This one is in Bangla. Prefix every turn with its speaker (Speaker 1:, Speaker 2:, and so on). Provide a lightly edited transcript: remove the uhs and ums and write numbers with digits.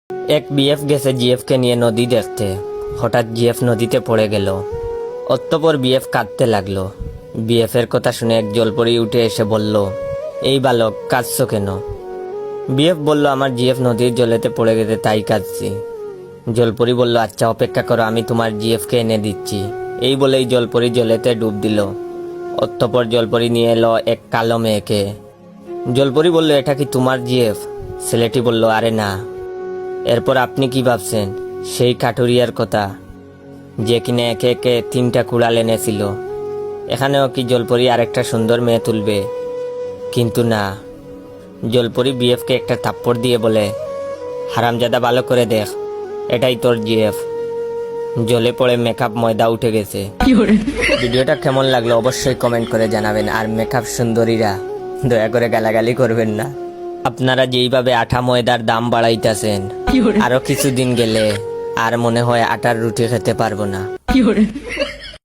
Speaker 1: এক বিএফ গেছে জিএফকে নিয়ে নদী দেখতে। হঠাৎ জিএফ নদীতে পড়ে গেল। অতঃপর বিএফ কাঁদতে লাগলো। বিএফ এর কথা শুনে এক জলপরি উঠে এসে বলল, এই বালক, কাঁদছো কেন? বিএফ বলল, আমার জিএফ নদীর জলেতে পড়ে গেছে, তাই কাঁদছি। জলপরি বলল, আচ্ছা অপেক্ষা করো, আমি তোমার জিএফকে এনে দিচ্ছি। এই বলেই জলপরি জলেতে ডুব দিল। অতঃপর জলপরি নিয়ে এলো এক কালো মেয়েকে। জলপরি বলল, এটা কি তোমার জিএফ? ছেলেটি বলল, আরে না। এরপর আপনি কি ভাবছেন? সেই কাঠুরিয়ার কথা, যে কিনা একে একে 3টা কুড়াল এনেছিল। এখানেও কি জলপরি আরেকটা সুন্দর মেয়ে তুলবে? কিন্তু না। জলপরি বিএফকে একটা থাপ্পড় দিয়ে বলে, হারামজাদা, ভালো করে দেখ, এটাই তোর জিএফ। জলে পড়ে মেকআপ ময়দা উঠে গেছে। ভিডিওটা কেমন লাগলো অবশ্যই কমেন্ট করে জানাবেন। আর মেকআপ সুন্দরীরা দয়া করে গালাগালি করবেন না। আপনারা যেইভাবে আটা ময়দার দাম বাড়াইতেছেন, আরো কিছুদিন গেলে আর মনে হয় আটার রুটি খেতে পারবো না।